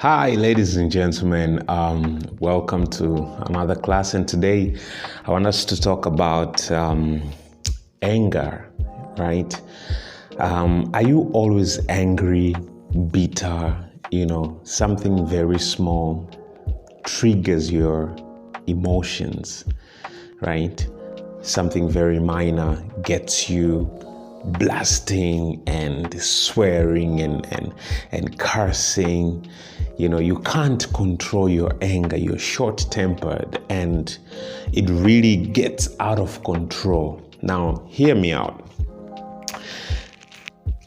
Hi, ladies and gentlemen. Welcome to another class. And today I want us to talk about anger, right? Are you always angry, bitter? Something very small triggers your emotions, right? Something very minor gets you blasting and swearing and cursing. You can't control your anger. You're short-tempered and it really gets out of control. Now, hear me out.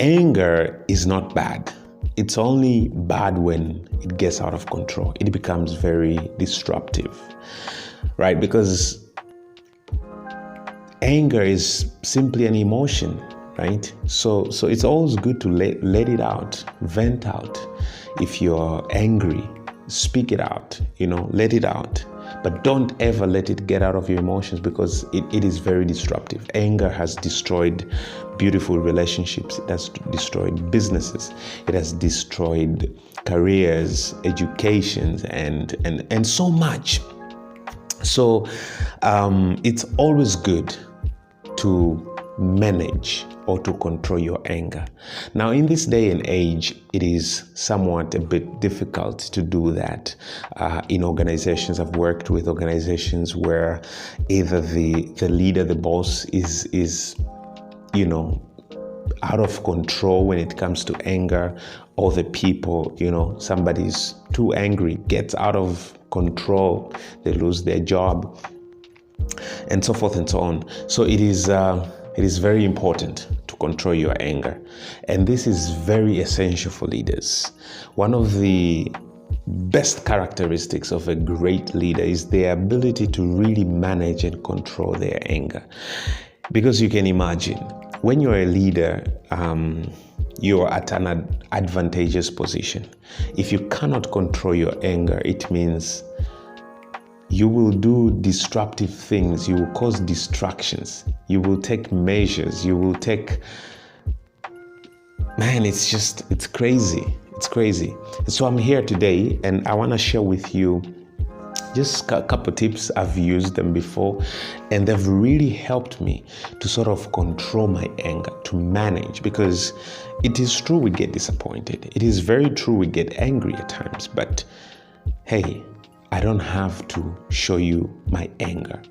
Anger is not bad. It's only bad when it gets out of control. It becomes very disruptive, right? Because anger is simply an emotion, right? So it's always good to let it out, vent out. If you're angry, speak it out, let it out. But don't ever let it get out of your emotions because it is very disruptive. Anger has destroyed beautiful relationships. It has destroyed businesses. It has destroyed careers, educations, and so much. So it's always good to manage or to control your anger. Now, in this day and age, it is somewhat a bit difficult to do that in organizations. I've worked with organizations where either the leader, the boss is out of control when it comes to anger, or the people, somebody's too angry, gets out of control, they lose their job, and so forth and so on. So it is very important to control your anger. And this is very essential for leaders. One of the best characteristics of a great leader is their ability to really manage and control their anger. Because you can imagine, when you're a leader, you're at an advantageous position. If you cannot control your anger, it means you will do disruptive things. You will cause distractions. You will take measures. You will take... Man, it's crazy. It's crazy. So I'm here today and I want to share with you just a couple tips. I've used them before and they've really helped me to sort of control my anger, to manage, because it is true we get disappointed. It is very true we get angry at times, but hey, I don't have to show you my anger.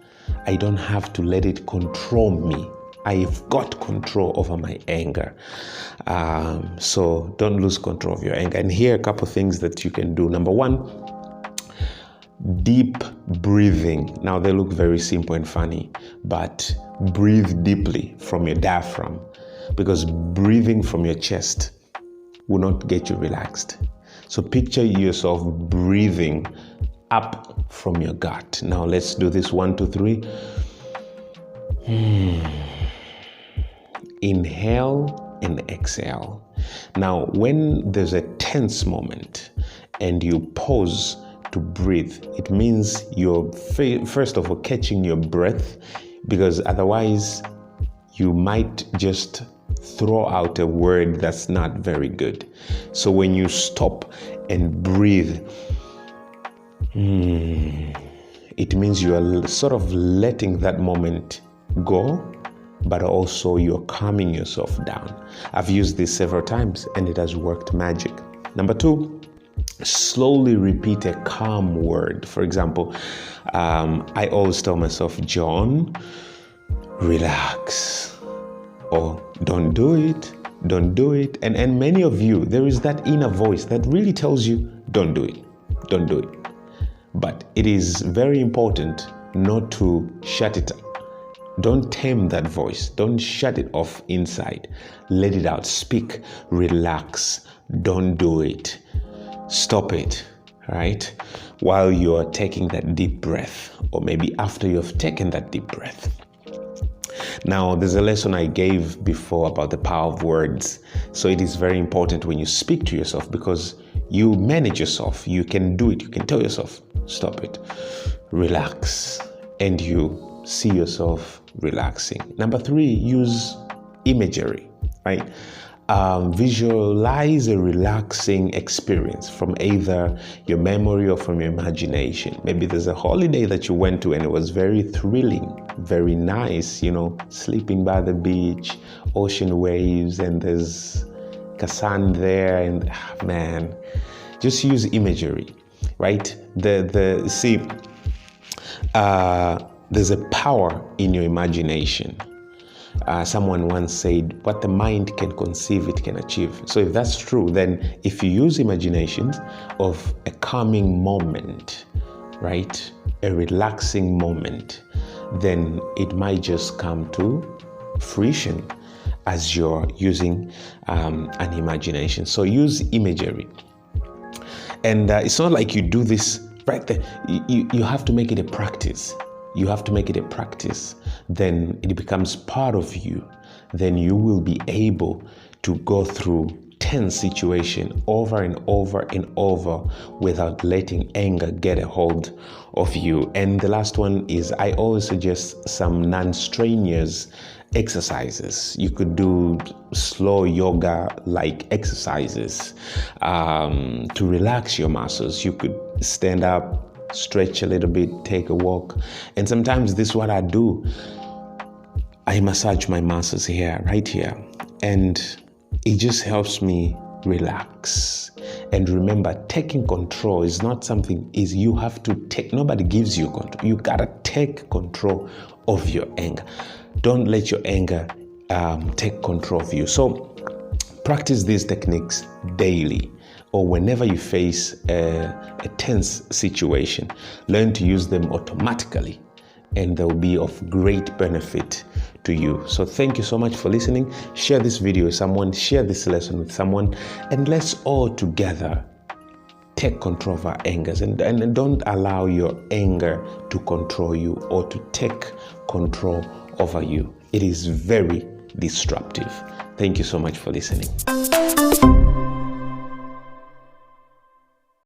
I don't have to let it control me. I've got control over my anger. So don't lose control of your anger. And here are a couple things that you can do. Number one, deep breathing. Now they look very simple and funny, but breathe deeply from your diaphragm, because breathing from your chest will not get you relaxed. So picture yourself breathing up from your gut. Now let's do this. 1, 2, 3. Inhale and exhale. Now, when there's a tense moment and you pause to breathe, it means you're first of all catching your breath, because otherwise you might just throw out a word that's not very good. So when you stop and breathe, it means you are sort of letting that moment go, but also you're calming yourself down. I've used this several times and it has worked magic. Number 2, slowly repeat a calm word. For example, I always tell myself, John, relax, or don't do it. And many of you, there is that inner voice that really tells you, don't do it. But it is very important not to shut it. Don't tame that voice. Don't shut it off inside. Let it out. Speak. Relax. Don't do it. Stop it. Right? While you're taking that deep breath, or maybe after you've taken that deep breath. Now, there's a lesson I gave before about the power of words. So it is very important when you speak to yourself, because you manage yourself. You can do it. You can tell yourself, stop it, relax, and you see yourself relaxing. Number 3, use imagery, right? visualize a relaxing experience from either your memory or from your imagination. Maybe there's a holiday that you went to and it was very thrilling, very nice, sleeping by the beach, ocean waves, and there's sand there, and man, just use imagery, right? There's a power in your imagination. Someone once said, what the mind can conceive, it can achieve. So if that's true, then if you use imaginations of a calming moment, right, a relaxing moment, then it might just come to fruition as you're using an imagination. So use imagery. And it's not like you do this right there. You have to make it a practice. You have to make it a practice. Then it becomes part of you. Then you will be able to go through tense situation over and over and over without letting anger get a hold of you. And the last one is, I always suggest some non-strenuous exercises. You could do slow yoga like exercises to relax your muscles. You could stand up, stretch a little bit, take a walk. And sometimes this is what I do. I massage my muscles here, right here. And it just helps me relax. And remember, taking control is not something you have to take. Nobody gives you control. You gotta take control of your anger. Don't let your anger take control of you. So practice these techniques daily, or whenever you face a tense situation. Learn to use them automatically, and they'll be of great benefit to you. So thank you so much for listening. Share this video with someone, share this lesson with someone, and let's all together take control of our angers, and don't allow your anger to control you or to take control over you. It is very disruptive. Thank you so much for listening.